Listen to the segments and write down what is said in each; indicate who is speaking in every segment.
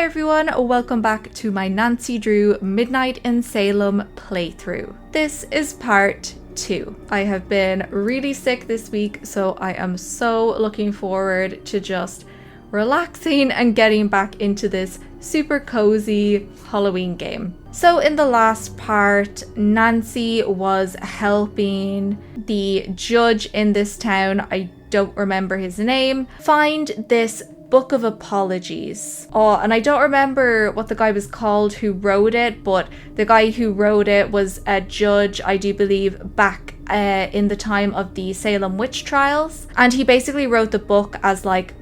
Speaker 1: everyone, welcome back to my Nancy Drew Midnight in Salem playthrough. This is part 2. I have been really sick this week, so I am so looking forward to just relaxing and getting back into this super cozy Halloween game. So in the last part, Nancy was helping the judge in this town, I don't remember his name, find this book of apologies. And I don't remember what the guy was called who wrote it, but the guy who wrote it was a judge, I do believe, back in the time of the Salem witch trials. And he basically wrote the book as like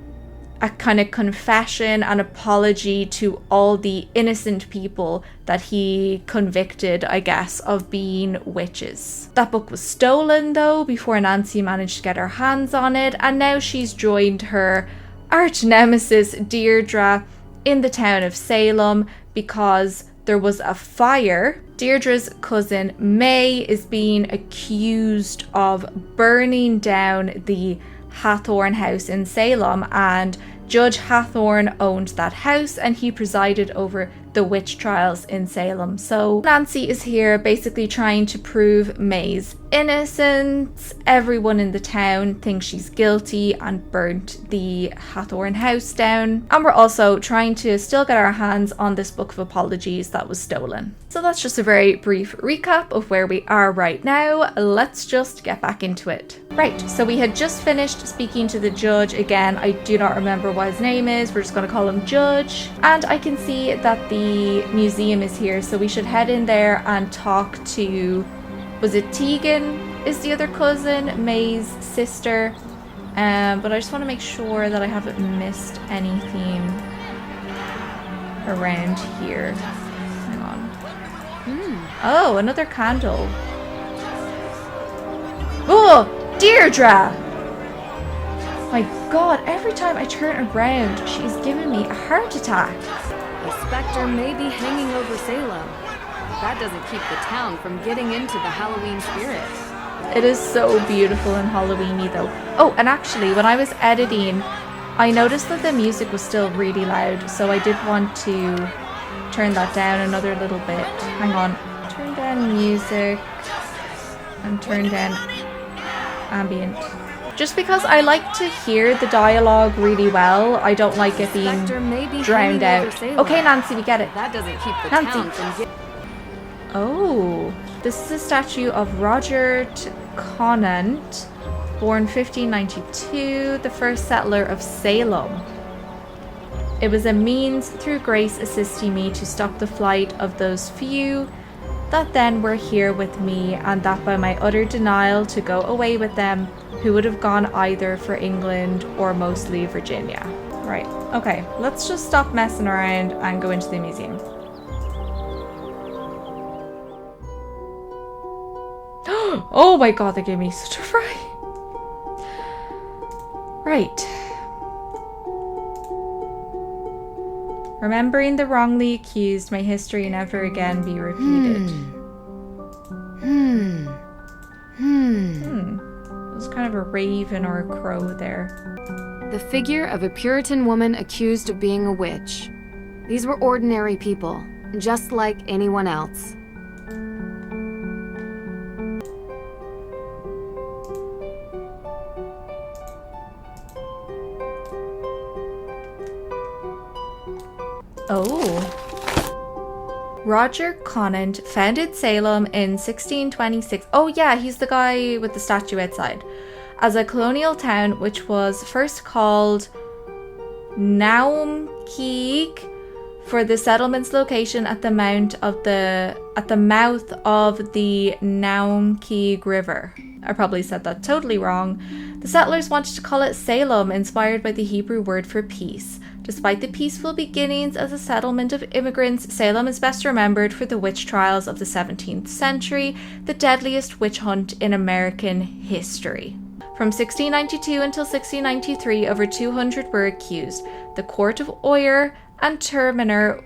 Speaker 1: a kind of confession and apology to all the innocent people that he convicted, I guess, of being witches. That book was stolen though before Nancy managed to get her hands on it, and now she's joined her arch nemesis Deirdre in the town of Salem because there was a fire. Deirdre's cousin May is being accused of burning down the Hathorn house in Salem, and Judge Hathorn owned that house and he presided over the witch trials in Salem. So Nancy is here basically trying to prove May's innocence. Everyone in the town thinks she's guilty and burnt the Hathorn house down. And we're also trying to still get our hands on this book of apologies that was stolen. So that's just a very brief recap of where we are right now. Let's just get back into it. Right, so we had just finished speaking to the judge. Again, I do not remember what his name is. We're just going to call him Judge. And I can see that the museum is here, so we should head in there and talk to, was it Tegan is the other cousin, May's sister, but I just want to make sure that I haven't missed anything around here. Hang on. Oh, another candle. Oh, Deirdre! My god, every time I turn around, she's giving me a heart attack.
Speaker 2: The specter may be hanging over Salem. That doesn't keep the town from getting into the Halloween spirit.
Speaker 1: It is so beautiful and Halloweeny though. Oh, and actually, when I was editing, I noticed that the music was still really loud, so I did want to turn that down another little bit. Hang on. Turn down music and turn down ambient. Just because I like to hear the dialogue really well, I don't like it being drowned out. Okay, Nancy, we get it.
Speaker 2: That doesn't keep the
Speaker 1: Nancy.
Speaker 2: town from getting...
Speaker 1: Oh, this is a statue of Roger Conant, born 1592, the first settler of Salem. It was a means through grace assisting me to stop the flight of those few that then were here with me, and that by my utter denial to go away with them, who would have gone either for England or mostly Virginia. Right, okay, let's just stop messing around and go into the museum. Oh my god, that gave me such a fright. Right. Remembering the wrongly accused, may history never again be repeated. It was kind of a raven or a crow there.
Speaker 2: The figure of a Puritan woman accused of being a witch. These were ordinary people, just like anyone else.
Speaker 1: Oh. Roger Conant founded Salem in 1626. Oh yeah, he's the guy with the statue outside. As a colonial town which was first called Naumkeag for the settlement's location at the mouth of the Naumkeag River. I probably said that totally wrong. The settlers wanted to call it Salem, inspired by the Hebrew word for peace. Despite the peaceful beginnings as a settlement of immigrants, Salem is best remembered for the witch trials of the 17th century, the deadliest witch hunt in American history. From 1692 until 1693, over 200 were accused. The Court of Oyer and Terminer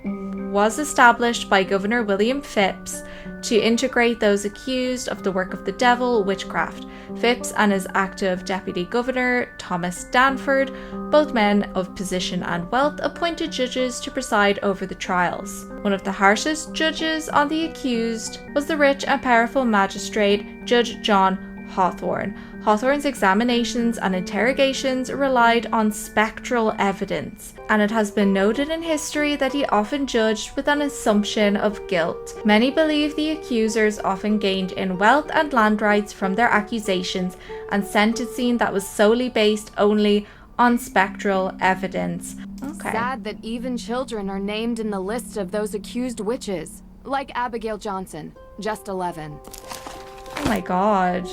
Speaker 1: was established by Governor William Phipps. to integrate those accused of the work of the devil, witchcraft. Phipps and his active deputy governor, Thomas Danford, both men of position and wealth, appointed judges to preside over the trials. One of the harshest judges on the accused was the rich and powerful magistrate, Judge John Hawthorne. Hawthorne's examinations and interrogations relied on spectral evidence, and it has been noted in history that he often judged with an assumption of guilt. Many believe the accusers often gained in wealth and land rights from their accusations, and sentencing that was solely based only on spectral evidence. Okay.
Speaker 2: Sad that even children are named in the list of those accused witches, like Abigail Johnson, just 11.
Speaker 1: Oh my god.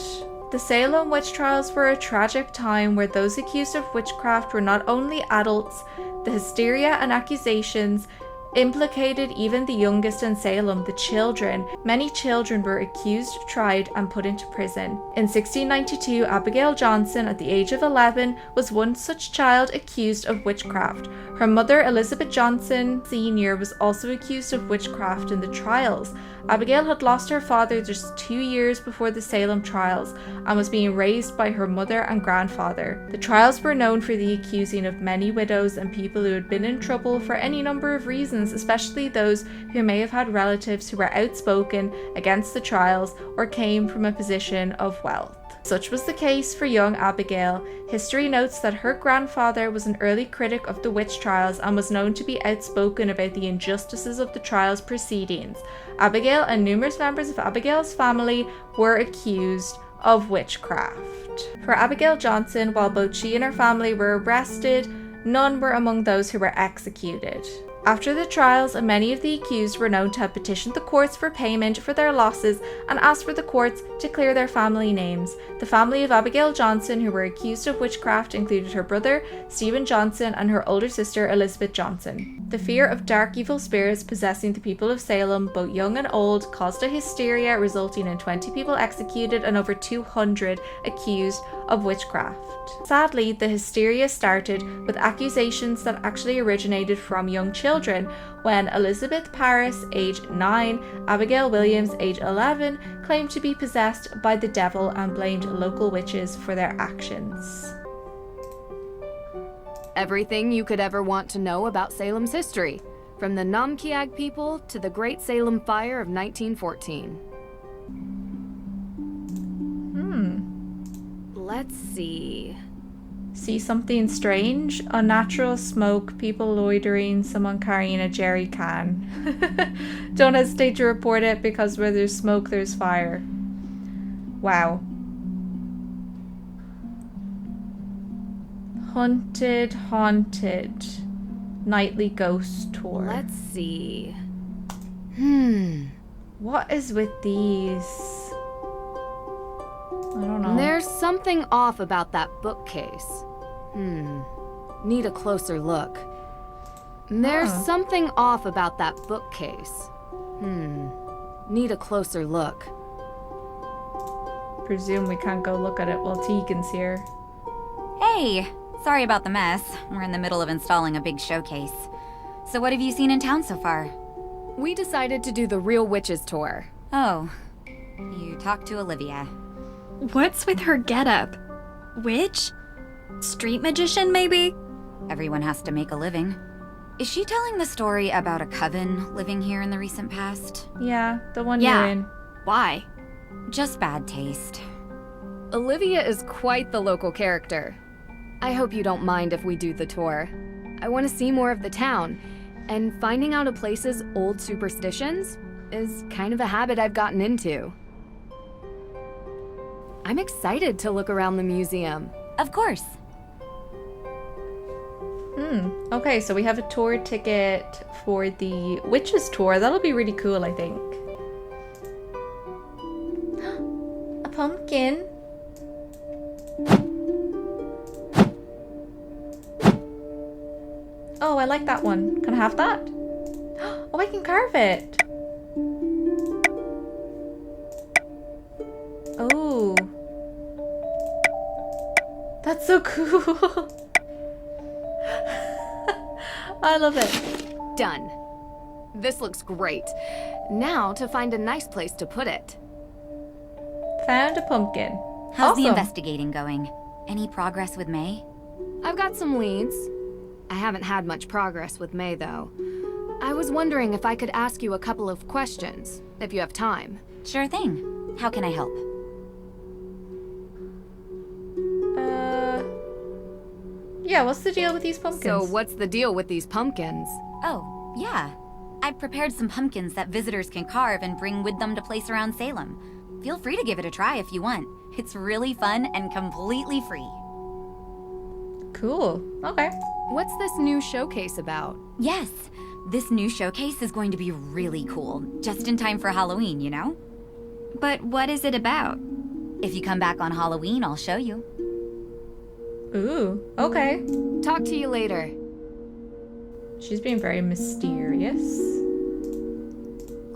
Speaker 1: The Salem witch trials were a tragic time where those accused of witchcraft were not only adults. The hysteria and accusations implicated even the youngest in Salem, the children. Many children were accused, tried, and put into prison. In 1692, Abigail Johnson, at the age of 11, was one such child accused of witchcraft. Her mother, Elizabeth Johnson Sr., was also accused of witchcraft in the trials. Abigail had lost her father just 2 years before the Salem trials and was being raised by her mother and grandfather. The trials were known for the accusing of many widows and people who had been in trouble for any number of reasons, especially those who may have had relatives who were outspoken against the trials or came from a position of wealth. Such was the case for young Abigail. History notes that her grandfather was an early critic of the witch trials and was known to be outspoken about the injustices of the trials proceedings. Abigail and numerous members of Abigail's family were accused of witchcraft. For Abigail Johnson, while both she and her family were arrested, none were among those who were executed. After the trials, many of the accused were known to have petitioned the courts for payment for their losses and asked for the courts to clear their family names. The family of Abigail Johnson, who were accused of witchcraft, included her brother, Stephen Johnson, and her older sister, Elizabeth Johnson. The fear of dark evil spirits possessing the people of Salem, both young and old, caused a hysteria, resulting in 20 people executed and over 200 accused of witchcraft. Sadly, the hysteria started with accusations that actually originated from young children when Elizabeth Parris, age 9, Abigail Williams, age 11, claimed to be possessed by the devil and blamed local witches for their actions.
Speaker 2: Everything you could ever want to know about Salem's history, from the Namkiag people to the Great Salem Fire of 1914. Let's see.
Speaker 1: See something strange? Unnatural smoke, people loitering, someone carrying a jerry can. Don't hesitate to report it, because where there's smoke, there's fire. Wow. Haunted. Nightly ghost tour.
Speaker 2: Let's see.
Speaker 1: What is with these? I don't know.
Speaker 2: There's something off about that bookcase. Need a closer look. There's something off about that bookcase. Need a closer look.
Speaker 1: Presume we can't go look at it while Tegan's here.
Speaker 3: Hey! Sorry about the mess. We're in the middle of installing a big showcase. So what have you seen in town so far?
Speaker 2: We decided to do the Real Witches tour.
Speaker 3: Oh. You talked to Olivia.
Speaker 4: What's with her getup? Witch? Street magician, maybe?
Speaker 3: Everyone has to make a living. Is she telling the story about a coven living here in the recent past?
Speaker 1: Yeah, the one you're in.
Speaker 4: Why?
Speaker 3: Just bad taste.
Speaker 2: Olivia is quite the local character. I hope you don't mind if we do the tour. I want to see more of the town, and finding out a place's old superstitions is kind of a habit I've gotten into. I'm excited to look around the museum.
Speaker 3: Of course.
Speaker 1: Okay, so we have a tour ticket for the Witches tour. That'll be really cool, I think. A pumpkin. Oh, I like that one. Can I have that? Oh, I can carve it. Oh. That's so cool. I love it.
Speaker 2: Done. This looks great. Now to find a nice place to put it.
Speaker 1: Found a pumpkin.
Speaker 3: How's the
Speaker 1: Awesome.
Speaker 3: investigating going? Any progress with May?
Speaker 2: I've got some leads. I haven't had much progress with May, though. I was wondering if I could ask you a couple of questions, if you have time.
Speaker 3: Sure thing. How can I help?
Speaker 1: Yeah, what's the deal with these pumpkins?
Speaker 2: So what's the deal with these pumpkins?
Speaker 3: Oh, yeah. I've prepared some pumpkins that visitors can carve and bring with them to place around Salem. Feel free to give it a try if you want. It's really fun and completely free.
Speaker 1: Cool. Okay.
Speaker 2: What's this new showcase about?
Speaker 3: Yes, this new showcase is going to be really cool. Just in time for Halloween, you know?
Speaker 4: But what is it about?
Speaker 3: If you come back on Halloween, I'll show you.
Speaker 1: Ooh, okay.
Speaker 2: Talk to you later.
Speaker 1: She's being very mysterious.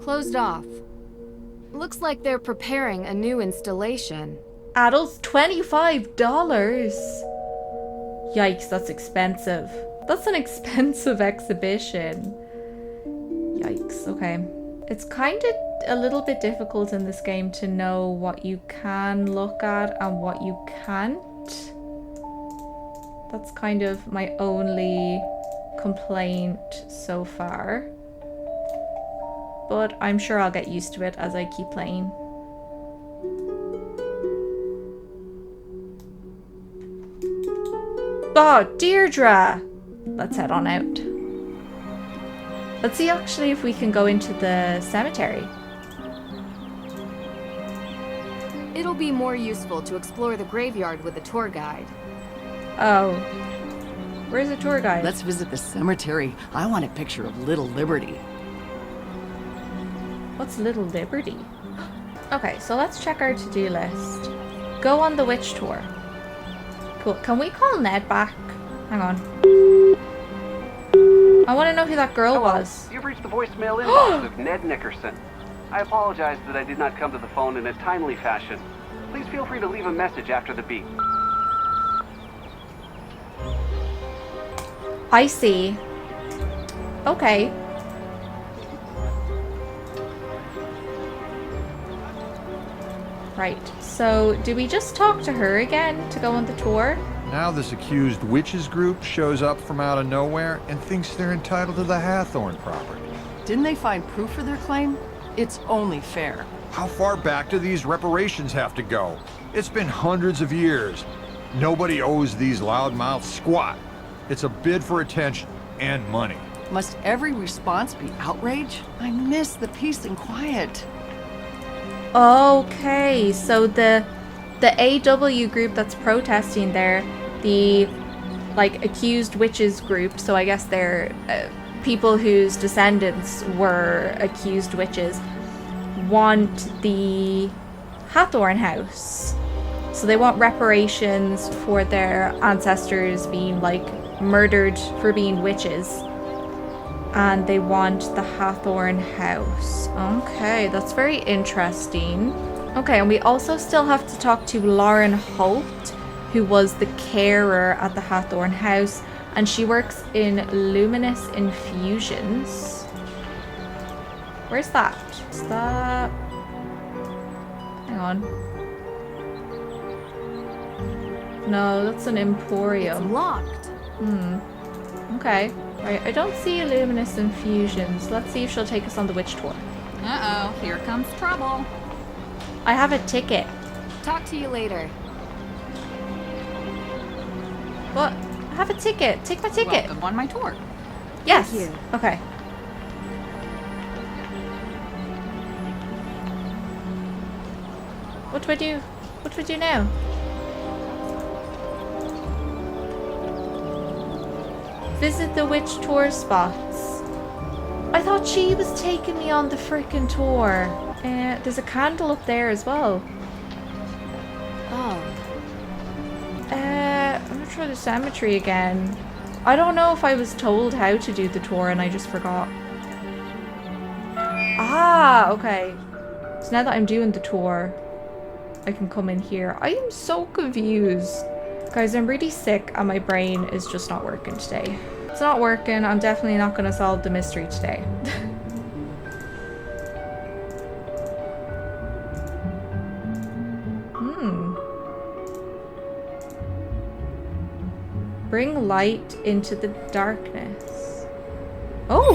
Speaker 2: Closed off. Looks like they're preparing a new installation.
Speaker 1: Adults, $25. Yikes, that's expensive. That's an expensive exhibition. Yikes, okay. It's kind of a little bit difficult in this game to know what you can look at and what you can't. That's kind of my only complaint so far. But I'm sure I'll get used to it as I keep playing. Oh, Deirdre! Let's head on out. Let's see actually if we can go into the cemetery.
Speaker 2: It'll be more useful to explore the graveyard with a tour guide.
Speaker 1: Oh. Where's the tour guide?
Speaker 5: Let's visit the cemetery. I want a picture of Little Liberty.
Speaker 1: What's Little Liberty? Okay, so let's check our to-do list. Go on the witch tour. Cool. Can we call Ned back? Hang on. I want to know who that girl was.
Speaker 6: You've reached the voicemail inbox of Ned Nickerson. I apologize that I did not come to the phone in a timely fashion. Please feel free to leave a message after the beep.
Speaker 1: I see. Okay. Right. So, do we just talk to her again to go on the tour?
Speaker 7: Now this accused witches group shows up from out of nowhere and thinks they're entitled to the Hathorn property.
Speaker 5: Didn't they find proof for their claim? It's only fair.
Speaker 7: How far back do these reparations have to go? It's been hundreds of years. Nobody owes these loudmouths squat. It's a bid for attention and money.
Speaker 5: Must every response be outrage? I miss the peace and quiet.
Speaker 1: Okay, so the AW group that's protesting there, the like accused witches group, so I guess they're people whose descendants were accused witches, want the Hathorn house. So they want reparations for their ancestors being like murdered for being witches. And they want the Hathorn house. Okay, that's very interesting. Okay, and we also still have to talk to Lauren Holt, who was the carer at the Hathorn house, and she works in Luminous Infusions. Where's that? Is that... Hang on. No, that's an
Speaker 2: It's
Speaker 1: emporium.
Speaker 2: locked.
Speaker 1: Okay. Right, I don't see Luminous Infusions. Let's see if she'll take us on the witch tour.
Speaker 3: Uh-oh, here comes trouble.
Speaker 1: I have a ticket.
Speaker 2: Talk to you later.
Speaker 1: What? I have a ticket. Take my ticket.
Speaker 3: Welcome on my tour.
Speaker 1: Yes.
Speaker 2: Thank you.
Speaker 1: Okay. What do I do? What do I do now? Visit the witch tour spots. I thought she was taking me on the frickin' tour. There's a candle up there as well.
Speaker 2: Oh.
Speaker 1: I'm gonna try the cemetery again. I don't know if I was told how to do the tour and I just forgot. Ah, okay. So now that I'm doing the tour, I can come in here. I am so confused. Guys, I'm really sick and my brain is just not working today. It's not working. I'm definitely not going to solve the mystery today. Bring light into the darkness. Oh!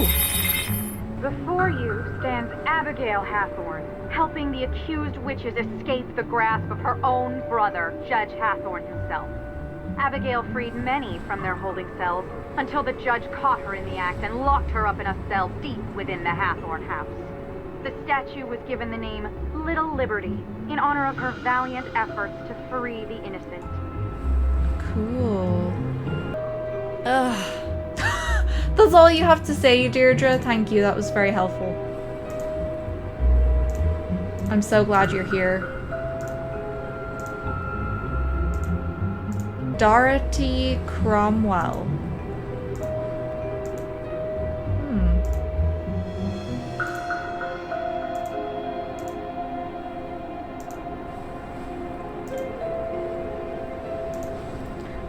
Speaker 8: Before you stands Abigail Hathorne, helping the accused witches escape the grasp of her own brother, Judge Hathorne himself. Abigail freed many from their holding cells until the judge caught her in the act and locked her up in a cell deep within the Hathorne house. The statue was given the name Little Liberty in honor of her valiant efforts to free the innocent.
Speaker 1: Cool. Ugh. That's all you have to say, Deirdre. Thank you, that was very helpful. I'm so glad you're here. Dorothy Cromwell.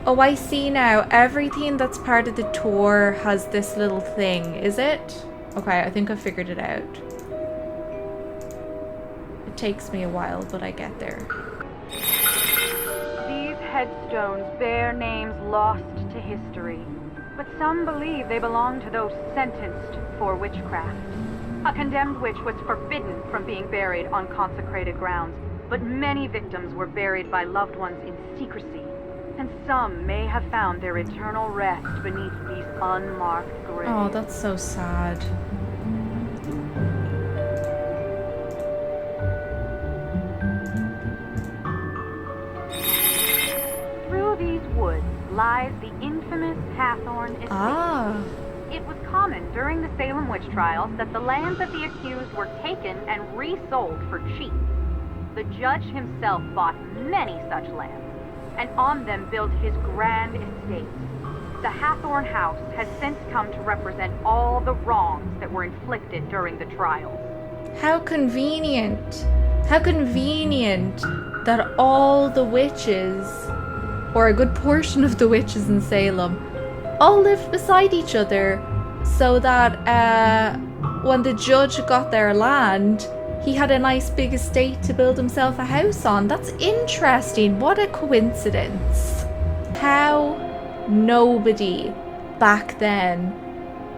Speaker 1: Oh, I see now. Everything that's part of the tour has this little thing, is it? Okay, I think I figured it out. It takes me a while, but I get there.
Speaker 8: These headstones bear names lost to history, but some believe they belong to those sentenced for witchcraft. A condemned witch was forbidden from being buried on consecrated grounds, but many victims were buried by loved ones in secrecy. And some may have found their eternal rest beneath these unmarked graves.
Speaker 1: Oh, that's so sad.
Speaker 8: Through these woods lies the infamous Hathorne estate.
Speaker 1: Ah.
Speaker 8: It was common during the Salem witch trials that the lands of the accused were taken and resold for cheap. The judge himself bought many such lands, and on them built his grand estate. The Hathorne house has since come to represent all the wrongs that were inflicted during the trials.
Speaker 1: How convenient. How convenient that all the witches, or a good portion of the witches in Salem, all lived beside each other so that when the judge got their land, he had a nice big estate to build himself a house on. That's interesting. What a coincidence. How nobody back then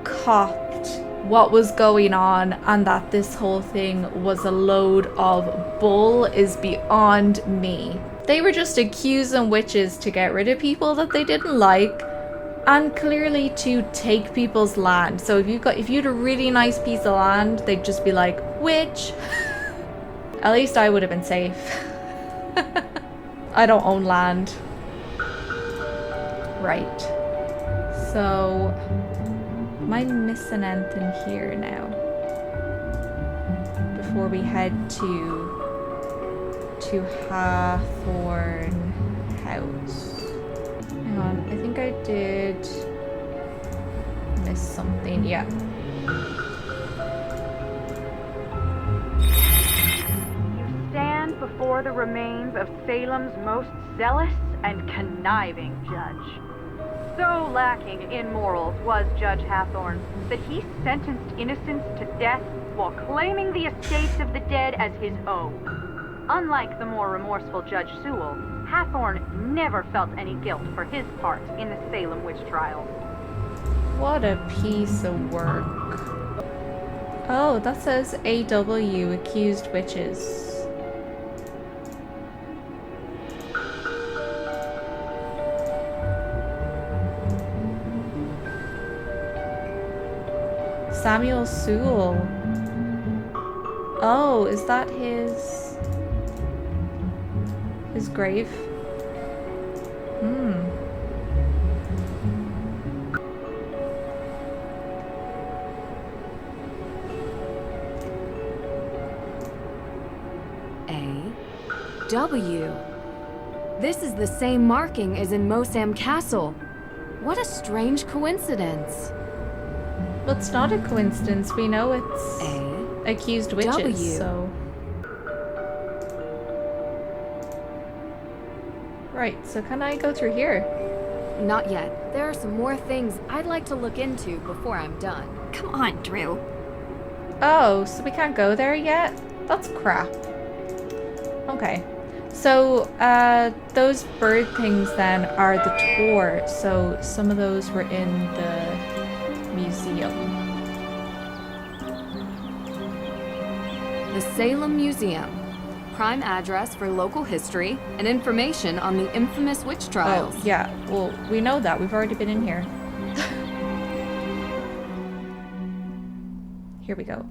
Speaker 1: copped what was going on and that this whole thing was a load of bull is beyond me. They were just accusing witches to get rid of people that they didn't like, and clearly to take people's land. So if you had a really nice piece of land, they'd just be like, witch. At least I would have been safe. I don't own land. Right. So, am I missing anything here now? Before we head to Hathorne House. Hang on, I think I did miss something. Yeah.
Speaker 8: You stand before the remains of Salem's most zealous and conniving judge. So lacking in morals was Judge Hathorne that he sentenced innocents to death while claiming the estates of the dead as his own. Unlike the more remorseful Judge Sewell, Hathorne never felt any guilt for his part in the Salem witch trials.
Speaker 1: What a piece of work. Oh, that says AW, accused witches. Samuel Sewell. Oh, is that his grave?
Speaker 2: A.W. This is the same marking as in Mosam Castle. What a strange coincidence.
Speaker 1: Well, it's not a coincidence. We know it's accused witches,
Speaker 2: W.
Speaker 1: so... Right, so can I go through here?
Speaker 2: Not yet. There are some more things I'd like to look into before I'm done.
Speaker 4: Come on, Drew.
Speaker 1: Oh, so we can't go there yet? That's crap. Okay. So, those bird things then are the tour. So some of those were in the museum.
Speaker 2: The Salem Museum. Prime address for local history and information on the infamous witch trials.
Speaker 1: Oh, yeah. Well, we know that. We've already been in here. Here we go.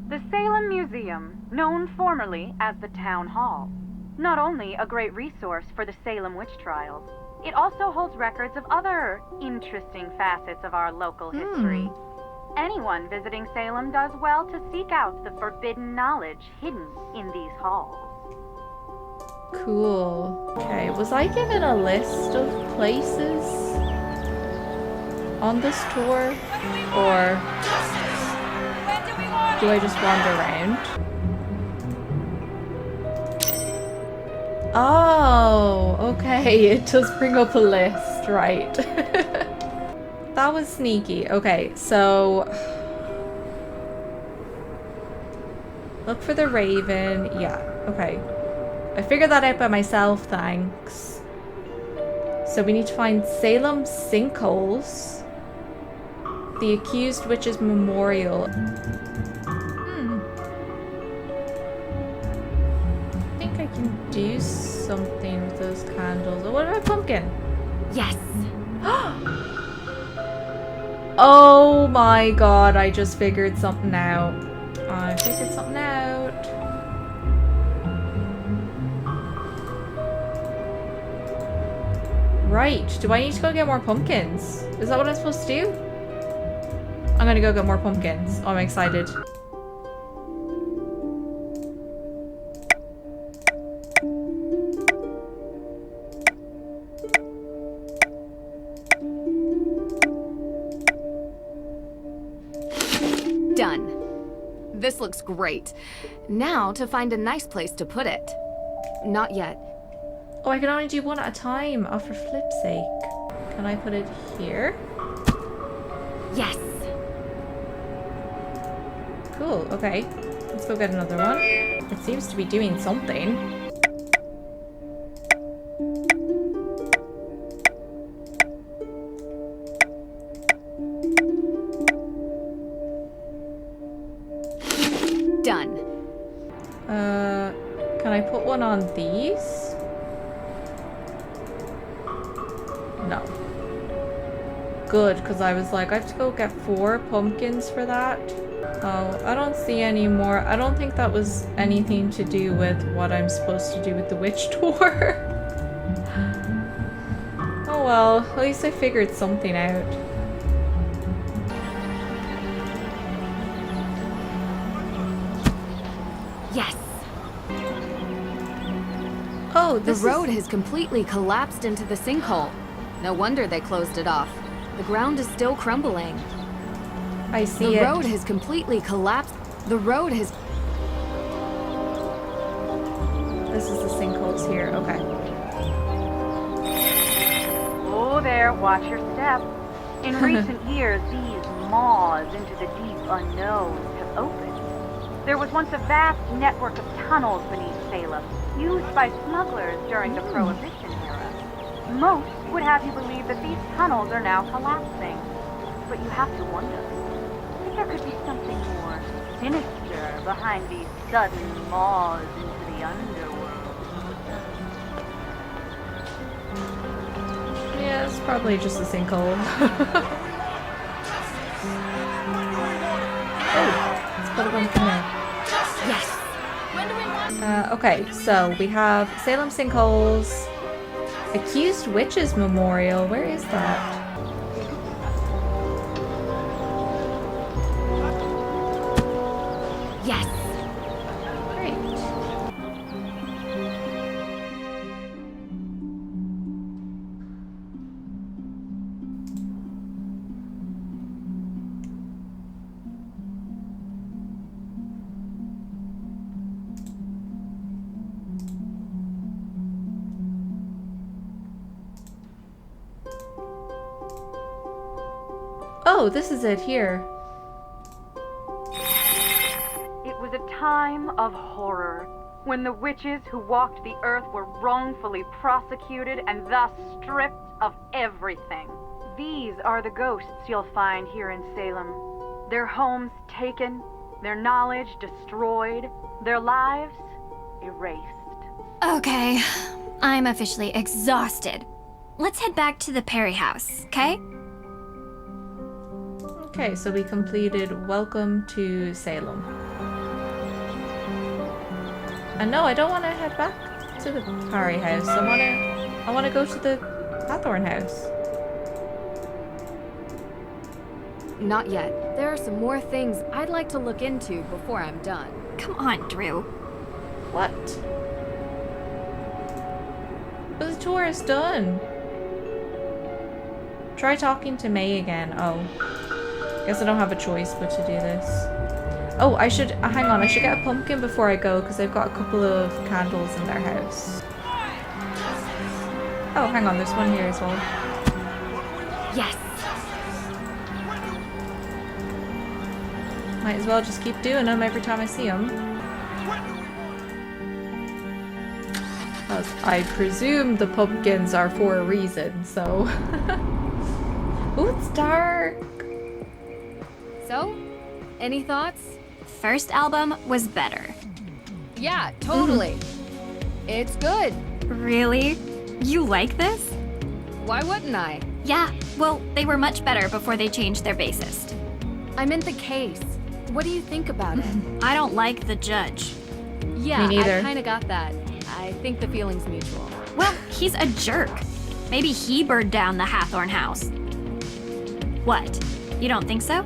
Speaker 8: The Salem Museum, known formerly as the Town Hall. Not only a great resource for the Salem witch trials, it also holds records of other interesting facets of our local history. Anyone visiting Salem does well to seek out the forbidden knowledge hidden in these halls.
Speaker 1: Cool. Okay, was I given a list of places on this tour? Or do I just wander around? Oh, okay. It does bring up a list, right. That was sneaky. Okay, so look for the raven. Yeah, okay. I figured that out by myself, thanks. So we need to find Salem sinkholes. The accused witch's memorial. I think I can do something with those candles. Oh, what about pumpkin?
Speaker 2: Yes.
Speaker 1: Oh my god, I just figured something out. I figured something out. Right, do I need to go get more pumpkins? Is that what I'm supposed to do? I'm gonna go get more pumpkins. Oh, I'm excited.
Speaker 2: Done. This looks great. Now to find a nice place to put it. Not yet.
Speaker 1: Oh, I can only do one at a time. Oh, for flip's sake. Can I put it here?
Speaker 2: Yes.
Speaker 1: Cool, okay. Let's go get another one. It seems to be doing something.
Speaker 2: Done.
Speaker 1: Can I put one on these? No. Good, because I was like, I have to go get 4 pumpkins for that. Oh, I don't see any more. I don't think that was anything to do with what I'm supposed to do with the witch tour. Oh well, at least I figured something out.
Speaker 2: Yes.
Speaker 1: Oh,
Speaker 2: The road has completely collapsed into the sinkhole. No wonder they closed it off. The ground is still crumbling.
Speaker 1: I see
Speaker 2: The
Speaker 1: it.
Speaker 2: road has completely collapsed. The road has...
Speaker 1: This is the sinkholes here. Okay.
Speaker 8: Oh there, watch your step. In recent years, these maws into the deep unknown have opened. There was once a vast network of tunnels beneath Salem, used by smugglers during the Prohibition era. Most would have you believe that these tunnels are now collapsing. But you have to wonder, if there could be something more sinister behind these sudden maws into the underworld.
Speaker 1: Yeah, it's probably just a sinkhole. Oh, let's put a pumpkin there.
Speaker 2: Yes.
Speaker 1: Okay, so we have Salem sinkholes, accused witches memorial. Where is that?
Speaker 2: Yes.
Speaker 1: Great. Oh, this is it here.
Speaker 8: It was was a time of horror, when the witches who walked the earth were wrongfully prosecuted and thus stripped of everything. These are the ghosts you'll find here in Salem. Their homes taken, their knowledge destroyed, their lives erased.
Speaker 4: Okay, I'm officially exhausted. Let's head back to the Perry house, okay?
Speaker 1: Okay, so we completed Welcome to Salem. And no, I don't want to head back to the Perry house. I want to go to the Hathorn house.
Speaker 2: Not yet. There are some more things I'd like to look into before I'm done.
Speaker 4: Come on, Drew.
Speaker 1: What? But the tour is done. Try talking to May again. Oh. Guess I don't have a choice but to do this. Oh, I should, hang on, I should get a pumpkin before I go because they've got a couple of candles in their house. Oh, hang on, there's one here as well.
Speaker 4: Yes.
Speaker 1: Might as well just keep doing them every time I see them. I presume the pumpkins are for a reason, so... Ooh, it's dark!
Speaker 2: So, any thoughts?
Speaker 4: First album was better.
Speaker 2: Yeah, totally. It's good.
Speaker 4: Really? You like this?
Speaker 2: Why wouldn't I?
Speaker 4: Yeah, well, they were much better before they changed their bassist.
Speaker 2: I meant the case. What do you think about it?
Speaker 4: I don't like the judge.
Speaker 2: Yeah,
Speaker 1: Me neither.
Speaker 2: I kinda got that. I think the feeling's mutual.
Speaker 4: Well, he's a jerk. Maybe he burned down the Hathorn house. What? You don't think so?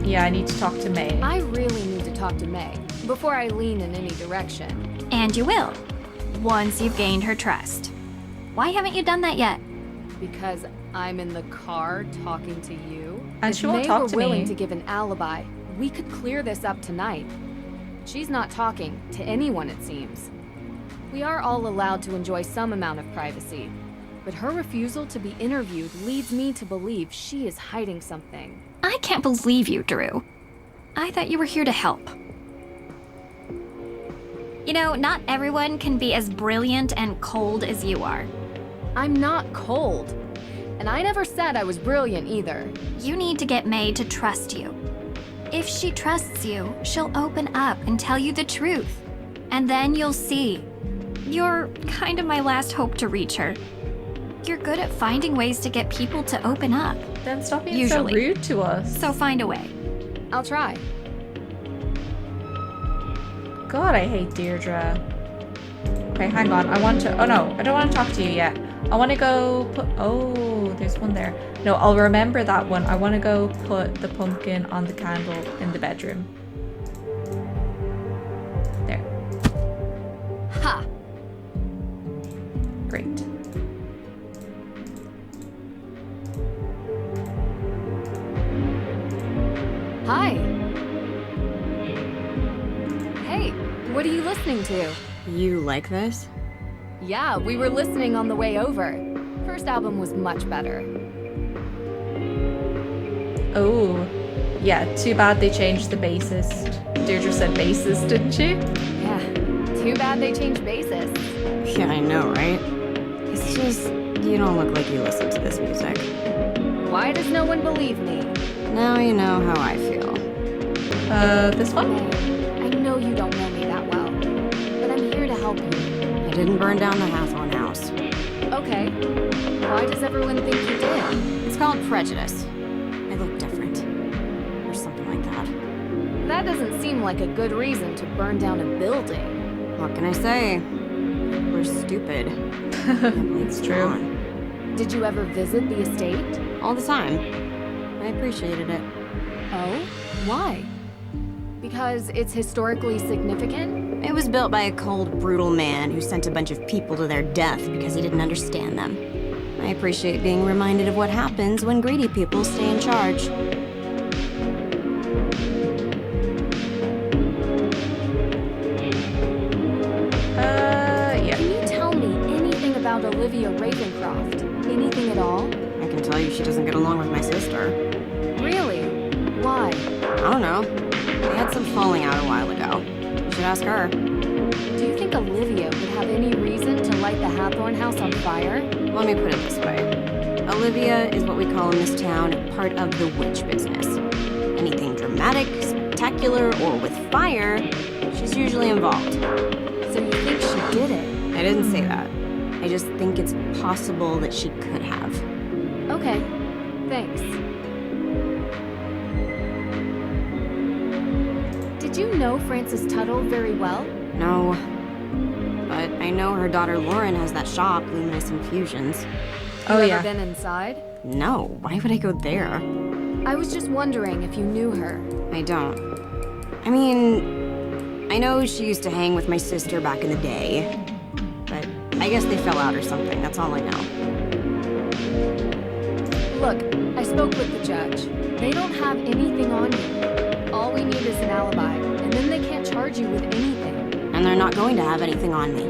Speaker 1: Yeah, I need to talk to May.
Speaker 2: I really need to talk to May before I lean in any direction.
Speaker 4: And you will, once you've gained her trust. Why haven't you done that yet?
Speaker 2: Because I'm in the car talking to you.
Speaker 1: And
Speaker 2: if
Speaker 1: she won't
Speaker 2: May
Speaker 1: talk
Speaker 2: were
Speaker 1: to
Speaker 2: willing
Speaker 1: me.
Speaker 2: to give an alibi, we could clear this up tonight. She's not talking to anyone, it seems. We are all allowed to enjoy some amount of privacy, but her refusal to be interviewed leads me to believe she is hiding something.
Speaker 4: I can't believe you, Drew. I thought you were here to help. You know, not everyone can be as brilliant and cold as you are.
Speaker 2: I'm not cold, and I never said I was brilliant either.
Speaker 4: You need to get May to trust you. If she trusts you, she'll open up and tell you the truth. And then you'll see. You're kind of my last hope to reach her. You're good at finding ways to get people to open up.
Speaker 1: Then stop being
Speaker 4: Usually.
Speaker 1: so rude to us.
Speaker 4: So find a way.
Speaker 2: I'll try.
Speaker 1: God, I hate Deirdre. Okay, hang on. I want to... Oh, no. I don't want to talk to you yet. I want to go put... Oh, there's one there. No, I'll remember that one. I want to go put the pumpkin on the candle in the bedroom. There.
Speaker 2: Ha!
Speaker 1: Great.
Speaker 2: Hi. Hey, what are you listening to?
Speaker 9: You like this?
Speaker 2: Yeah, we were listening on the way over. First album was much better.
Speaker 1: Oh. Yeah, too bad they changed the bassist. Deirdre said bassist, didn't she?
Speaker 2: Yeah, too bad they changed bases.
Speaker 9: Yeah, I know, right? It's just, you don't look like you listen to this music.
Speaker 2: Why does no one believe me?
Speaker 9: Now you know how I feel.
Speaker 1: This one?
Speaker 2: I know you don't know me that well, but I'm here to help you.
Speaker 9: I didn't burn down the Hathorn house.
Speaker 2: Okay. Why does everyone think you did?
Speaker 9: It's called prejudice. I look different. Or something like that.
Speaker 2: That doesn't seem like a good reason to burn down a building.
Speaker 9: What can I say? We're stupid.
Speaker 1: It's true.
Speaker 9: Gone.
Speaker 2: Did you ever visit the estate?
Speaker 9: All the time. I appreciated it.
Speaker 2: Oh? Why? Because it's historically significant?
Speaker 9: It was built by a cold, brutal man who sent a bunch of people to their death because he didn't understand them. I appreciate being reminded of what happens when greedy people stay in charge.
Speaker 1: Yeah.
Speaker 2: Can you tell me anything about Olivia Ravencroft? Anything at all?
Speaker 9: I can tell you she doesn't get along with my sister.
Speaker 2: Really? Why?
Speaker 9: I don't know. They had some falling out a while ago. You should ask her.
Speaker 2: Do you think Olivia would have any reason to light the Hathorn house on fire?
Speaker 9: Let me put it this way. Olivia is what we call in this town part of the witch business. Anything dramatic, spectacular, or with fire, she's usually involved.
Speaker 2: So you think she did it?
Speaker 9: I didn't say that. I just think it's possible that she could have.
Speaker 2: Okay, thanks. Did you know Frances Tuttle very well?
Speaker 9: No. But I know her daughter Lauren has that shop, Luminous Infusions.
Speaker 1: Oh,
Speaker 2: You
Speaker 1: yeah.
Speaker 2: ever been inside?
Speaker 9: No, why would I go there?
Speaker 2: I was just wondering if you knew her.
Speaker 9: I don't. I mean, I know she used to hang with my sister back in the day. But I guess they fell out or something, that's all I know.
Speaker 2: Look, I spoke with the judge. They don't have anything on you. All we need is an alibi, and then they can't charge you with anything.
Speaker 9: And they're not going to have anything on me.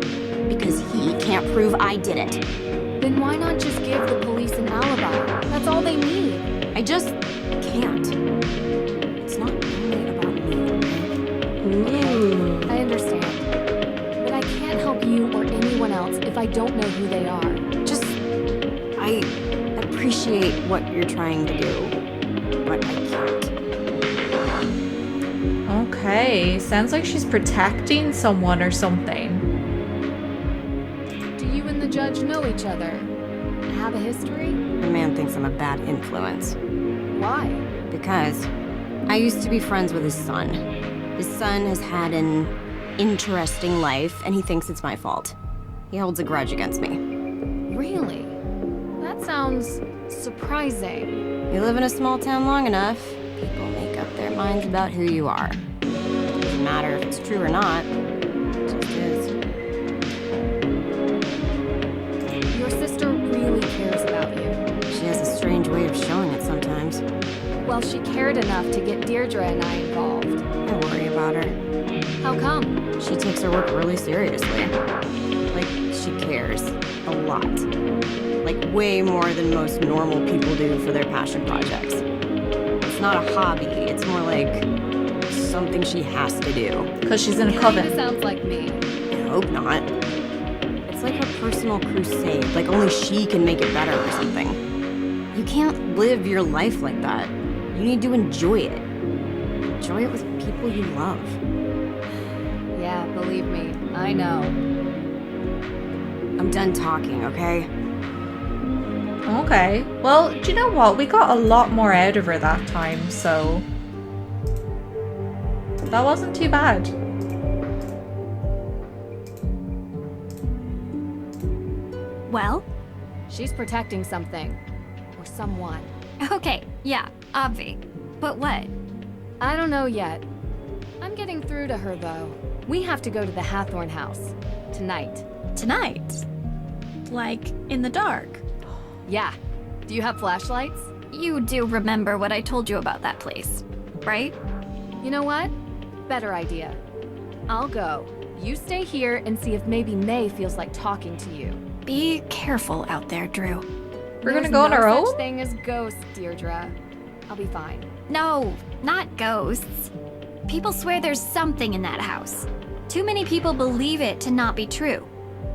Speaker 9: Because he can't prove I did it.
Speaker 2: Then why not just give the police an alibi? That's all they need.
Speaker 9: I just can't. It's not only about me.
Speaker 1: Ooh.
Speaker 2: I understand. But I can't help you or anyone else if I don't know who they are.
Speaker 9: I appreciate what you're trying to do, but I can't.
Speaker 1: Okay, sounds like she's protecting someone or something.
Speaker 2: Do you and the judge know each other? Have a history?
Speaker 9: The man thinks I'm a bad influence.
Speaker 2: Why?
Speaker 9: Because I used to be friends with his son. His son has had an interesting life, and he thinks it's my fault. He holds a grudge against me.
Speaker 2: Really? That sounds surprising.
Speaker 9: You live in a small town long enough, people make up their minds about who you are. Doesn't matter if it's true or not. It just is.
Speaker 2: Your sister really cares about you.
Speaker 9: She has a strange way of showing it sometimes.
Speaker 2: Well, she cared enough to get Deirdre and I involved.
Speaker 9: I worry about her.
Speaker 2: How come?
Speaker 9: She takes her work really seriously. Like, she cares. A lot. Like, way more than most normal people do for their passion projects. It's not a hobby, it's more like something she has to do.
Speaker 1: Because she's in a
Speaker 2: Kinda
Speaker 1: coven.
Speaker 2: sounds like me.
Speaker 9: I hope not. It's like her personal crusade, like only she can make it better or something. You can't live your life like that. You need to enjoy it. Enjoy it with people you love.
Speaker 2: Yeah, believe me, I know.
Speaker 9: I'm done talking, okay?
Speaker 1: Okay. Well, do you know what? We got a lot more out of her that time, so that wasn't too bad.
Speaker 4: Well,
Speaker 2: She's protecting something. Or someone.
Speaker 4: okay, yeah, obvi. But what?
Speaker 2: I don't know yet. I'm getting through to her, though. We have to go to the Hathorn house. Tonight.
Speaker 10: Tonight? Like, in the dark?
Speaker 2: Yeah. Do you have flashlights?
Speaker 4: You do remember what I told you about that place, right?
Speaker 2: You know what? Better idea. I'll go. You stay here and see if maybe May feels like talking to you.
Speaker 10: Be careful out there, Drew.
Speaker 1: We're gonna go on our
Speaker 2: There's no
Speaker 1: own?
Speaker 2: such thing as ghosts, Deirdre. I'll be fine.
Speaker 4: No, not ghosts. People swear there's something in that house. Too many people believe it to not be true.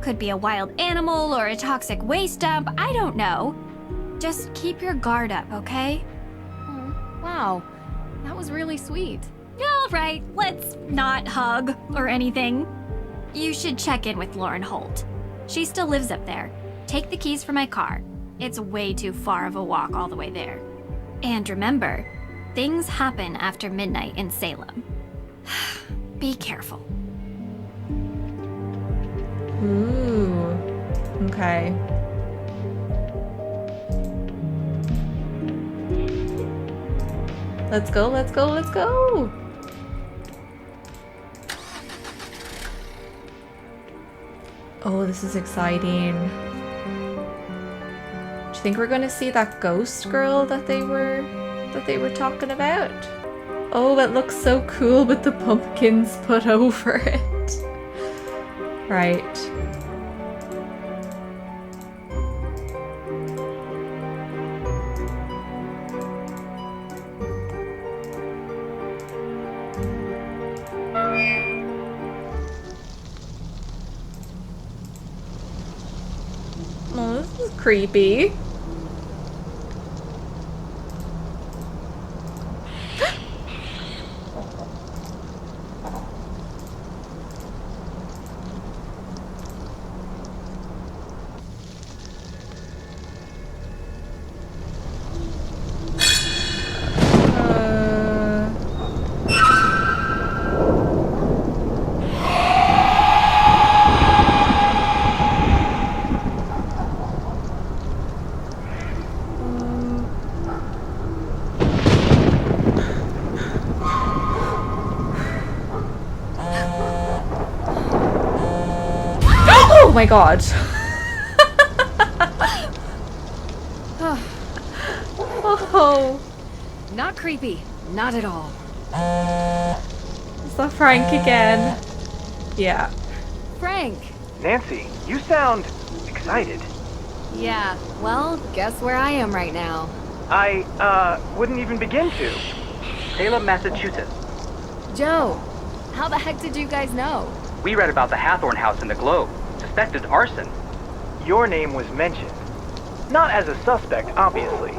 Speaker 4: Could be a wild animal or a toxic waste dump, I don't know. Just keep your guard up, okay?
Speaker 2: Oh, wow. That was really sweet.
Speaker 4: All right, let's not hug or anything. You should check in with Lauren Holt. She still lives up there. Take the keys for my car. It's way too far of a walk all the way there. And remember, things happen after midnight in Salem. Be careful.
Speaker 1: Ooh. Okay. Let's go, let's go, let's go! Oh, this is exciting. Do you think we're gonna see that ghost girl that they were talking about? Oh, it looks so cool with the pumpkins put over it. Right. Oh, this is creepy. Oh my god. Oh.
Speaker 2: Not creepy. Not at all.
Speaker 1: Is that Frank again? Yeah.
Speaker 2: Frank!
Speaker 11: Nancy, you sound excited.
Speaker 2: Yeah, well, guess where I am right now.
Speaker 11: I, wouldn't even begin to.
Speaker 6: Salem, Massachusetts.
Speaker 2: Joe, how the heck did you guys know?
Speaker 6: We read about the Hathorn house in the Globe. Suspected arson.
Speaker 11: Your name was mentioned. Not as a suspect, obviously.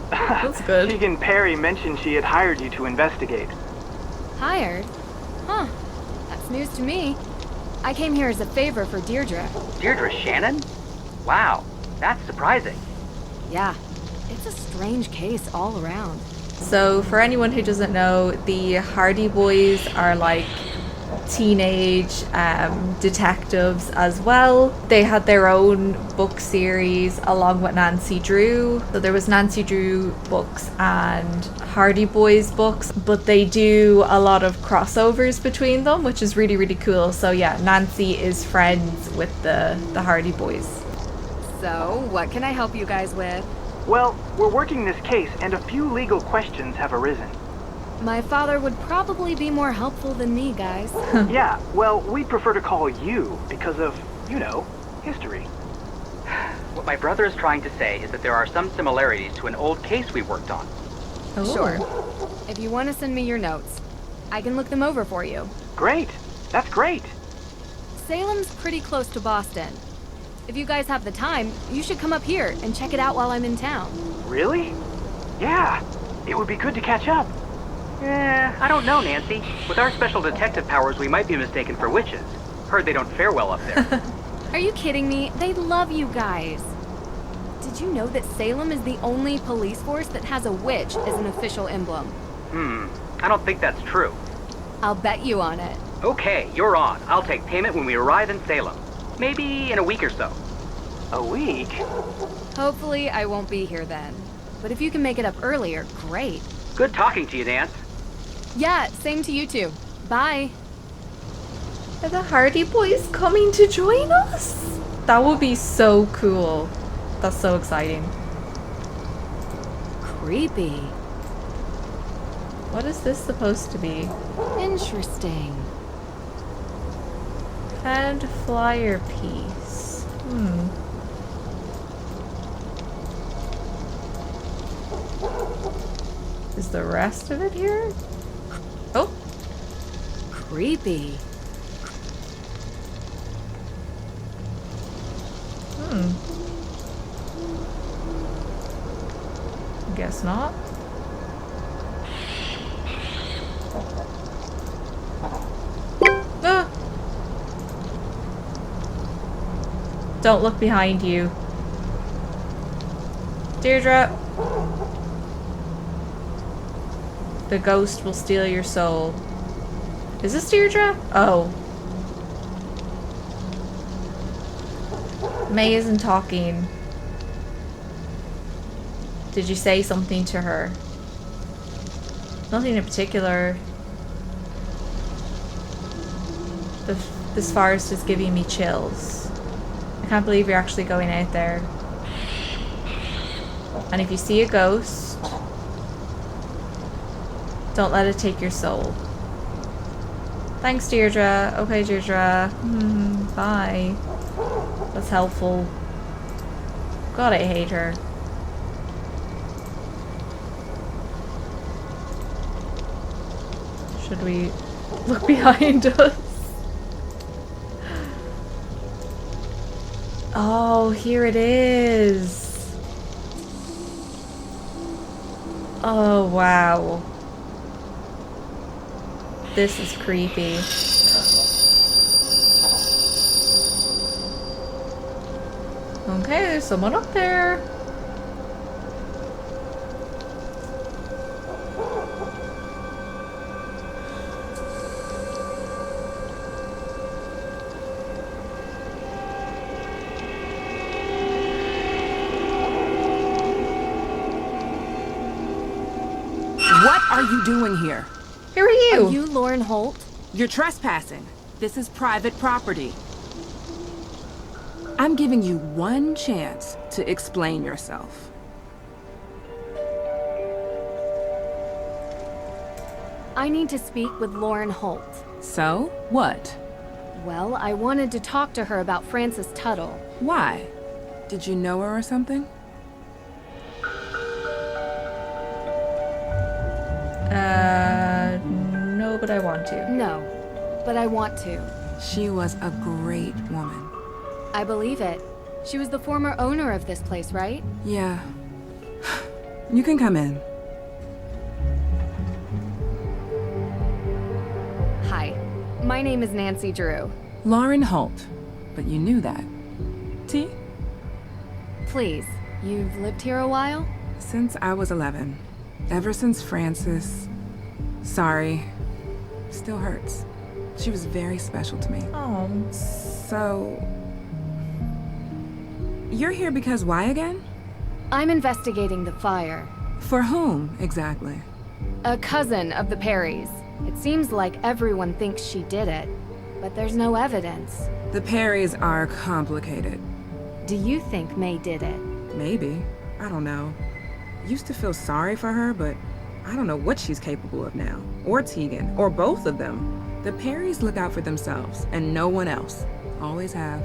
Speaker 1: That's good.
Speaker 11: Tegan Perry mentioned she had hired you to investigate.
Speaker 2: Hired? Huh. That's news to me. I came here as a favor for Deirdre.
Speaker 6: Deirdre Shannon? Wow, that's surprising.
Speaker 2: Yeah, it's a strange case all around.
Speaker 1: So, for anyone who doesn't know, the Hardy Boys are like teenage detectives as well. They had their own book series along with Nancy Drew. So there was Nancy Drew books and Hardy Boys books, but they do a lot of crossovers between them, which is really, really cool. So yeah, Nancy is friends with the Hardy Boys.
Speaker 2: So, what can I help you guys with?
Speaker 11: Well, we're working this case and a few legal questions have arisen.
Speaker 2: My father would probably be more helpful than me, guys.
Speaker 11: Yeah, well, we'd prefer to call you because of, you know, history.
Speaker 6: What my brother is trying to say is that there are some similarities to an old case we worked on.
Speaker 1: Oh.
Speaker 2: Sure. If you want to send me your notes, I can look them over for you.
Speaker 11: Great. That's great.
Speaker 2: Salem's pretty close to Boston. If you guys have the time, you should come up here and check it out while I'm in town.
Speaker 11: Really? Yeah. It would be good to catch up.
Speaker 6: I don't know, Nancy. With our special detective powers, we might be mistaken for witches. Heard they don't fare well up there.
Speaker 2: Are you kidding me? They love you guys. Did you know that Salem is the only police force that has a witch as an official emblem?
Speaker 6: I don't think that's true.
Speaker 2: I'll bet you on it.
Speaker 6: Okay, you're on. I'll take payment when we arrive in Salem. Maybe in a week or so.
Speaker 11: A week?
Speaker 2: Hopefully I won't be here then. But if you can make it up earlier, great.
Speaker 6: Good talking to you, Nance.
Speaker 2: Yeah, same to you two. Bye.
Speaker 1: Are the Hardy Boys coming to join us? That would be so cool. That's so exciting.
Speaker 2: Creepy.
Speaker 1: What is this supposed to be?
Speaker 2: Interesting.
Speaker 1: Found flyer piece. Is the rest of it here? Oh.
Speaker 2: Creepy.
Speaker 1: Guess not. Ah. Don't look behind you. Deirdre. The ghost will steal your soul. Is this Deirdre? Oh. May isn't talking. Did you say something to her? Nothing in particular. This forest is giving me chills. I can't believe you're actually going out there. And if you see a ghost, don't let it take your soul. Thanks, Deirdre. Okay, Deirdre. Bye. That's helpful. God, I hate her. Should we look behind us? Oh, here it is. Oh, wow. This is creepy. Okay, there's someone up there.
Speaker 12: What are you doing here?
Speaker 1: Who are you?
Speaker 2: Are you Lauren Holt?
Speaker 12: You're trespassing. This is private property. I'm giving you one chance to explain yourself.
Speaker 2: I need to speak with Lauren Holt.
Speaker 12: So, what?
Speaker 2: Well, I wanted to talk to her about Frances Tuttle.
Speaker 12: Why? Did you know her or something?
Speaker 1: No, but I want to.
Speaker 2: No, but I want to.
Speaker 12: She was a great woman.
Speaker 2: I believe it. She was the former owner of this place, right?
Speaker 12: Yeah. You can come in.
Speaker 2: Hi, my name is Nancy Drew.
Speaker 12: Lauren Holt. But you knew that. Tea?
Speaker 2: Please, you've lived here a while?
Speaker 12: Since I was 11. Ever since Frances. Sorry. Still hurts. She was very special to me.
Speaker 1: Oh.
Speaker 12: So... You're here because why again?
Speaker 2: I'm investigating the fire.
Speaker 12: For whom, exactly?
Speaker 2: A cousin of the Perrys. It seems like everyone thinks she did it, but there's no evidence.
Speaker 12: The Perrys are complicated.
Speaker 2: Do you think May did it?
Speaker 12: Maybe. I don't know. Used to feel sorry for her, but I don't know what she's capable of now. Or Tegan, or both of them. The Perrys look out for themselves, and no one else. Always have.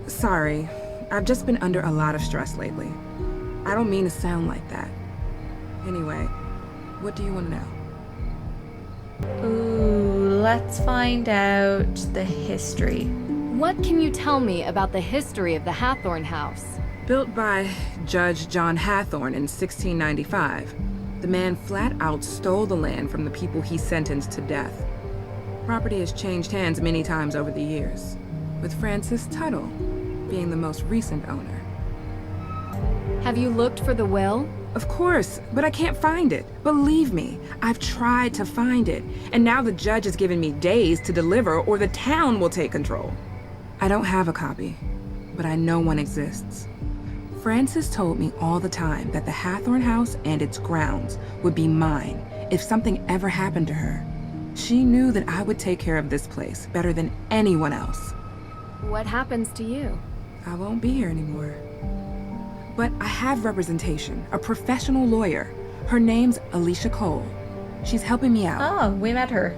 Speaker 12: Sorry, I've just been under a lot of stress lately. I don't mean to sound like that. Anyway, what do you want to know?
Speaker 1: Ooh, let's find out the history.
Speaker 2: What can you tell me about the history of the Hathorn house?
Speaker 12: Built by Judge John Hathorn in 1695. The man flat out stole the land from the people he sentenced to death. Property has changed hands many times over the years, with Frances Tuttle being the most recent owner.
Speaker 2: Have you looked for the will?
Speaker 12: Of course, but I can't find it. Believe me, I've tried to find it, and now the judge has given me days to deliver or the town will take control. I don't have a copy, but I know one exists. Frances told me all the time that the Hathorn house and its grounds would be mine if something ever happened to her. She knew that I would take care of this place better than anyone else.
Speaker 2: What happens to you?
Speaker 12: I won't be here anymore. But I have representation, a professional lawyer. Her name's Alicia Cole. She's helping me out.
Speaker 1: Oh, we met her.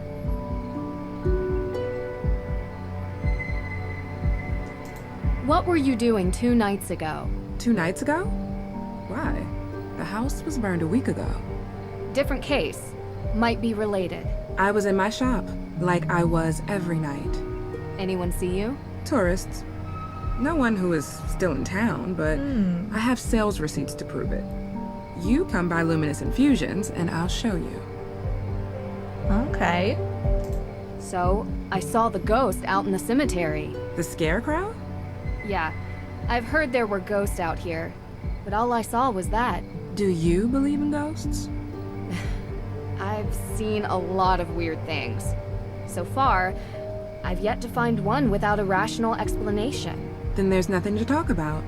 Speaker 2: What were you doing 2 nights ago?
Speaker 12: 2 nights ago? Why? The house was burned a week ago.
Speaker 2: Different case. Might be related.
Speaker 12: I was in my shop, like I was every night.
Speaker 2: Anyone see you?
Speaker 12: Tourists. No one who is still in town, but I have sales receipts to prove it. You come by Luminous Infusions, and I'll show you.
Speaker 1: Okay.
Speaker 2: So, I saw the ghost out in the cemetery.
Speaker 12: The scarecrow?
Speaker 2: Yeah, I've heard there were ghosts out here, but all I saw was that.
Speaker 12: Do you believe in ghosts?
Speaker 2: I've seen a lot of weird things. So far, I've yet to find one without a rational explanation.
Speaker 12: Then there's nothing to talk about.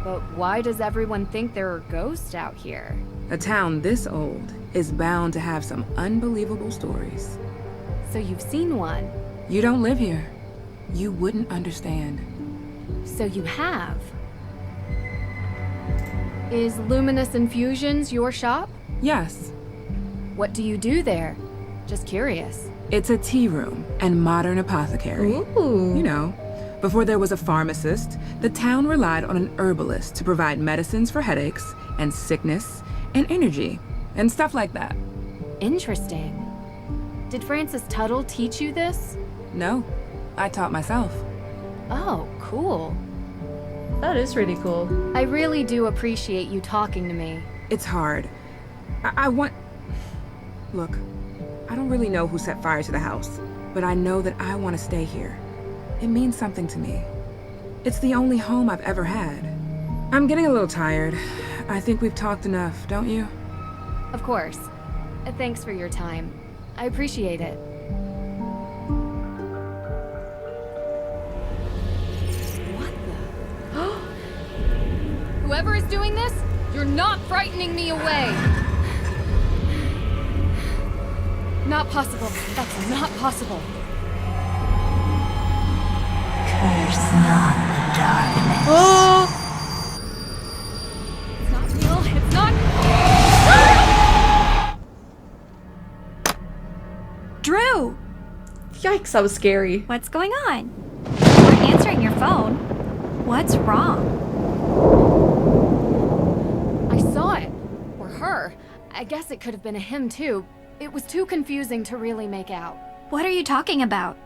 Speaker 2: But why does everyone think there are ghosts out here?
Speaker 12: A town this old is bound to have some unbelievable stories.
Speaker 2: So you've seen one?
Speaker 12: You don't live here. You wouldn't understand.
Speaker 2: So you have? Is Luminous Infusions your shop?
Speaker 12: Yes.
Speaker 2: What do you do there? Just curious.
Speaker 12: It's a tea room and modern apothecary.
Speaker 1: Ooh.
Speaker 12: You know, before there was a pharmacist, the town relied on an herbalist to provide medicines for headaches and sickness and energy and stuff like that.
Speaker 2: Interesting. Did Frances Tuttle teach you this?
Speaker 12: No, I taught myself.
Speaker 2: Oh, cool.
Speaker 1: That is really cool.
Speaker 2: I really do appreciate you talking to me.
Speaker 12: It's hard. I want... Look, I don't really know who set fire to the house, but I know that I want to stay here. It means something to me. It's the only home I've ever had. I'm getting a little tired. I think we've talked enough, don't you?
Speaker 2: Of course. Thanks for your time. I appreciate it. What the? Whoever is doing this, you're not frightening me away! Not possible. That's not possible.
Speaker 13: Curse not the darkness.
Speaker 1: Oh!
Speaker 2: It's not real. It's not...
Speaker 4: Drew!
Speaker 1: Yikes, that was scary.
Speaker 4: What's going on? You weren't answering your phone. What's wrong?
Speaker 2: I saw it. Or her. I guess it could have been a him, too. It was too confusing to really make out.
Speaker 4: What are you talking about?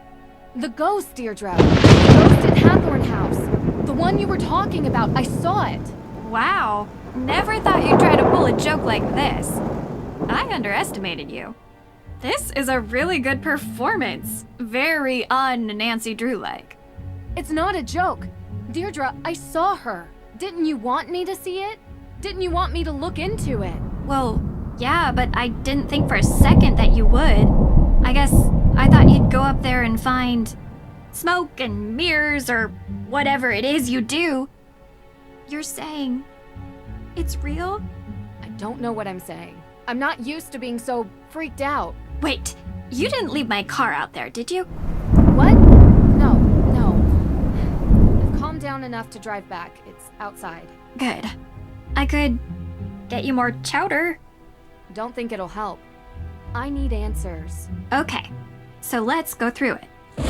Speaker 2: The ghost, Deirdre. The ghost at Hathorn House. The one you were talking about. I saw it.
Speaker 4: Wow. Never thought you'd try to pull a joke like this. I underestimated you. This is a really good performance. Very un-Nancy Drew-like.
Speaker 2: It's not a joke. Deirdre, I saw her. Didn't you want me to see it? Didn't you want me to look into it?
Speaker 4: Well, yeah, but I didn't think for a second that you would. I guess I thought you'd go up there and find smoke and mirrors or whatever it is you do. You're saying it's real?
Speaker 2: I don't know what I'm saying. I'm not used to being so freaked out.
Speaker 4: Wait, you didn't leave my car out there, did you?
Speaker 2: What? No. I've calmed down enough to drive back. It's outside.
Speaker 4: Good. I could get you more chowder.
Speaker 2: Don't think it'll help. I need answers.
Speaker 4: Okay, so let's go through it.
Speaker 2: I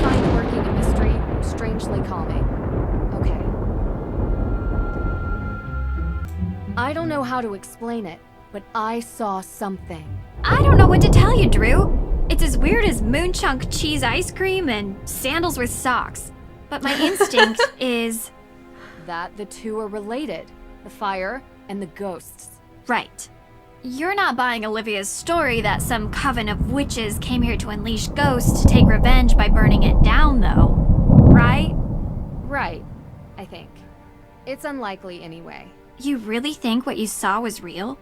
Speaker 2: find working a mystery strangely calming. Okay. I don't know how to explain it, but I saw something.
Speaker 4: I don't know what to tell you, Drew. It's as weird as moonchunk cheese ice cream and sandals with socks. But my instinct is...
Speaker 2: that the two are related. The fire and the ghosts.
Speaker 4: Right. You're not buying Olivia's story that some coven of witches came here to unleash ghosts to take revenge by burning it down, though. Right?
Speaker 2: Right, I think. It's unlikely anyway.
Speaker 4: You really think what you saw was real?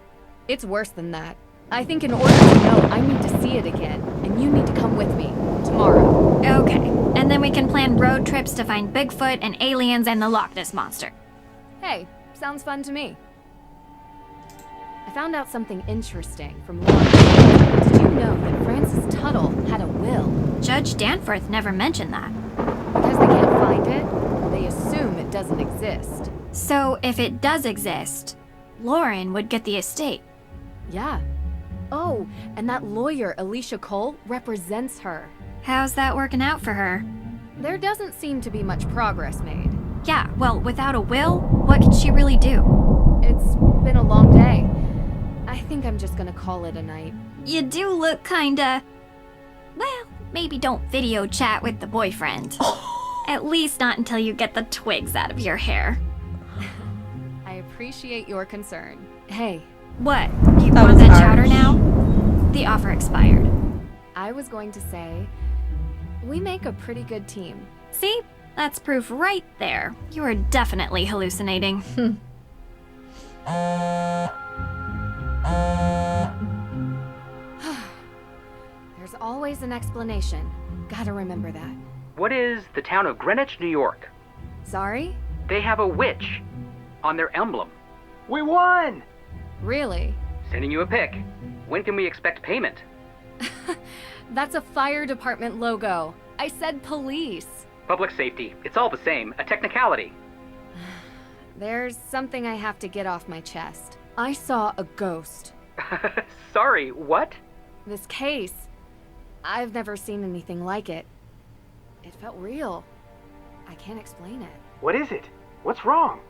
Speaker 2: It's worse than that. I think in order to know, I need to see it again, and you need to come with me. Tomorrow.
Speaker 4: Okay, and then we can plan road trips to find Bigfoot and aliens and the Loch Ness Monster.
Speaker 2: Hey, sounds fun to me. I found out something interesting from Lauren. Did you know that Francis Tuttle had a will?
Speaker 4: Judge Danforth never mentioned that.
Speaker 2: Because they can't find it, they assume it doesn't exist.
Speaker 4: So if it does exist, Lauren would get the estate.
Speaker 2: Yeah. Oh, and that lawyer, Alicia Cole, represents her.
Speaker 4: How's that working out for her?
Speaker 2: There doesn't seem to be much progress made.
Speaker 4: Yeah, well, without a will, what can she really do?
Speaker 2: It's been a long day. I think I'm just gonna call it a night.
Speaker 4: You do look kinda... Well, maybe don't video chat with the boyfriend. At least not until you get the twigs out of your hair.
Speaker 2: I appreciate your concern. Hey.
Speaker 4: What? You want that chowder now? The offer expired.
Speaker 2: I was going to say, we make a pretty good team.
Speaker 4: See? That's proof right there. You are definitely hallucinating.
Speaker 2: There's always an explanation. Gotta remember that.
Speaker 14: What is the town of Greenwich, New York?
Speaker 2: Sorry?
Speaker 14: They have a witch on their emblem.
Speaker 11: We won!
Speaker 2: Really?
Speaker 14: Sending you a pic. When can we expect payment?
Speaker 2: That's a fire department logo. I said police.
Speaker 14: Public safety. It's all the same. A technicality.
Speaker 2: There's something I have to get off my chest. I saw a ghost.
Speaker 14: Sorry, what?
Speaker 2: This case. I've never seen anything like it. It felt real. I can't explain it.
Speaker 11: What is it? What's wrong?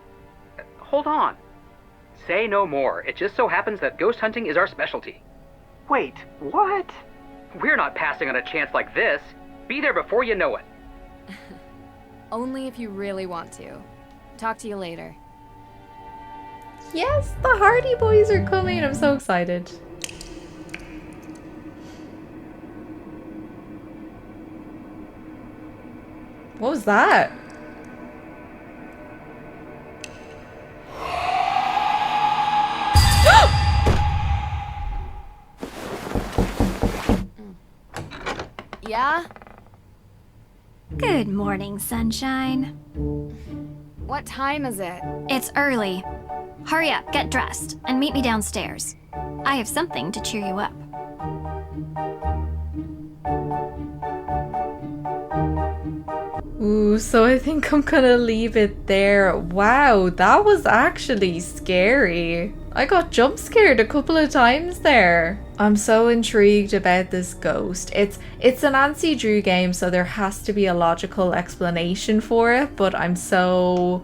Speaker 14: Hold on. Say no more. It just so happens that ghost hunting is our specialty.
Speaker 11: Wait, what?
Speaker 14: We're not passing on a chance like this. Be there before you know it.
Speaker 2: Only if you really want to. Talk to you later.
Speaker 1: Yes, the Hardy Boys are coming. I'm so excited. What was that?
Speaker 2: Yeah?
Speaker 4: Good morning, sunshine.
Speaker 2: What time is it?
Speaker 4: It's early. Hurry up, get dressed, and meet me downstairs. I have something to cheer you up.
Speaker 1: Ooh, so I think I'm gonna leave it there. Wow, that was actually scary. I got jump scared a couple of times there. I'm so intrigued about this ghost. It's a Nancy Drew game, so there has to be a logical explanation for it, but I'm so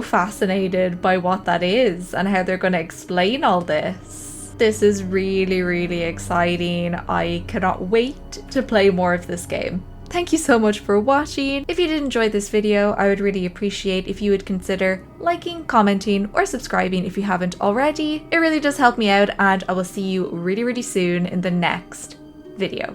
Speaker 1: fascinated by what that is and how they're gonna explain all this. This is really, really exciting. I cannot wait to play more of this game. Thank you so much for watching. If you did enjoy this video, I would really appreciate if you would consider liking, commenting, or subscribing if you haven't already. It really does help me out, and I will see you really, really soon in the next video.